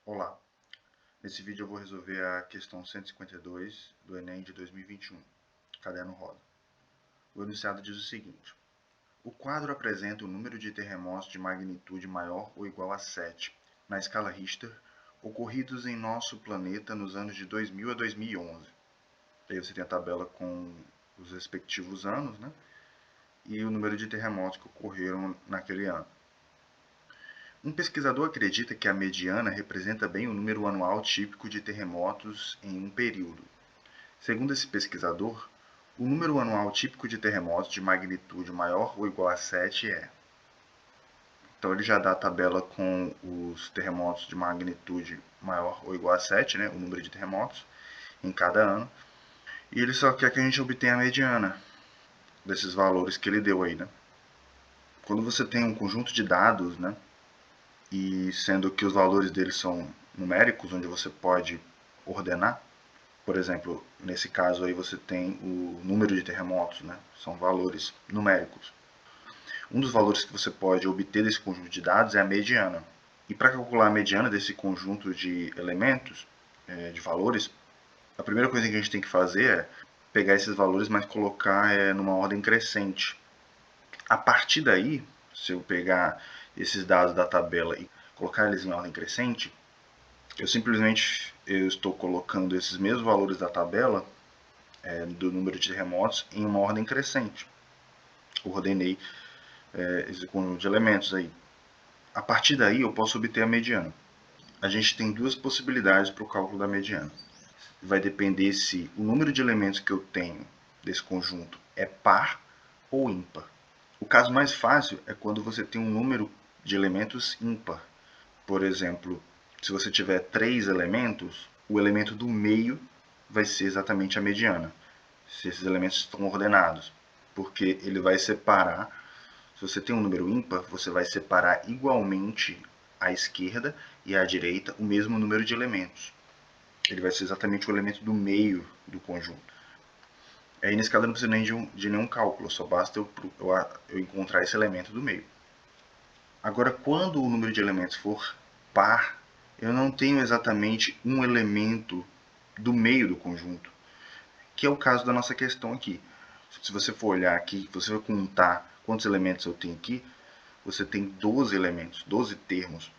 Olá, nesse vídeo eu vou resolver a questão 152 do Enem de 2021, caderno rosa. O enunciado diz o seguinte: o quadro apresenta o número de terremotos de magnitude maior ou igual a 7, na escala Richter, ocorridos em nosso planeta nos anos de 2000 a 2011. Aí você tem a tabela com os respectivos anos, né? E o número de terremotos que ocorreram naquele ano. Um pesquisador acredita que a mediana representa bem o número anual típico de terremotos em um período. Segundo esse pesquisador, o número anual típico de terremotos de magnitude maior ou igual a 7 é. Então ele já dá a tabela com os terremotos de magnitude maior ou igual a 7, né, o número de terremotos em cada ano. E ele só quer que a gente obtenha a mediana desses valores que ele deu aí, né? Quando você tem um conjunto de dados, né, e sendo que os valores deles são numéricos, onde você pode ordenar. Por exemplo, nesse caso aí você tem o número de terremotos, né? São valores numéricos. Um dos valores que você pode obter desse conjunto de dados é a mediana. E para calcular a mediana desse conjunto de elementos, de valores, a primeira coisa que a gente tem que fazer é pegar esses valores, mas colocar numa ordem crescente. A partir daí, se eu pegar esses dados da tabela e colocar eles em ordem crescente, eu estou colocando esses mesmos valores da tabela do número de terremotos em uma ordem crescente. Ordenei esse conjunto de elementos aí. A partir daí eu posso obter a mediana. A gente tem duas possibilidades para o cálculo da mediana. Vai depender se o número de elementos que eu tenho desse conjunto é par ou ímpar. O caso mais fácil é quando você tem um número de elementos ímpar. Por exemplo, se você tiver 3 elementos, o elemento do meio vai ser exatamente a mediana, se esses elementos estão ordenados, porque ele vai separar, se você tem um número ímpar, você vai separar igualmente à esquerda e à direita o mesmo número de elementos. Ele vai ser exatamente o elemento do meio do conjunto. Aí nesse caso eu não preciso nem de nenhum cálculo, só basta eu encontrar esse elemento do meio. Agora, quando o número de elementos for par, eu não tenho exatamente um elemento do meio do conjunto, que é o caso da nossa questão aqui. Se você for olhar aqui, você vai contar quantos elementos eu tenho aqui, você tem 12 elementos, 12 termos.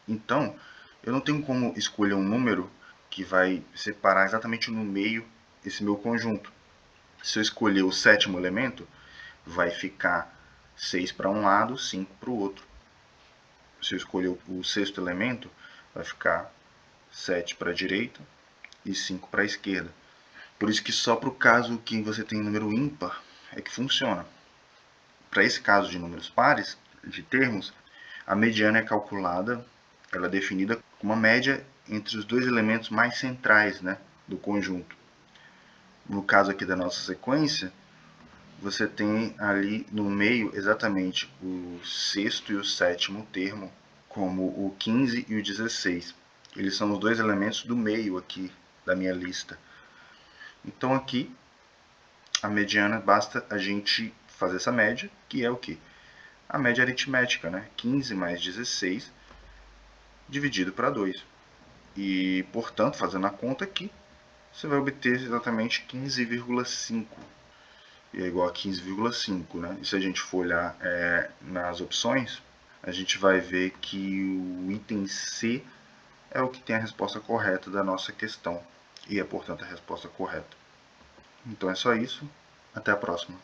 Então, eu não tenho como escolher um número que vai separar exatamente no meio esse meu conjunto. Se eu escolher o sétimo elemento, vai ficar 6 para um lado, 5 para o outro. Se eu escolher o sexto elemento, vai ficar 7 para a direita e 5 para a esquerda. Por isso que só para o caso que você tem número ímpar é que funciona. Para esse caso de números pares, de termos, a mediana é calculada, ela é definida como uma média entre os dois elementos mais centrais, né, do conjunto. No caso aqui da nossa sequência, você tem ali no meio exatamente o sexto e o sétimo termo, como o 15 e o 16. Eles são os dois elementos do meio aqui da minha lista. Então aqui, a mediana, basta a gente fazer essa média, que é o quê? A média aritmética, né? 15 mais 16 dividido para 2. E, portanto, fazendo a conta aqui, você vai obter exatamente 15,5. E é igual a 15,5, né? E se a gente for olhar nas opções, a gente vai ver que o item C é o que tem a resposta correta da nossa questão. E é, portanto, a resposta correta. Então é só isso. Até a próxima.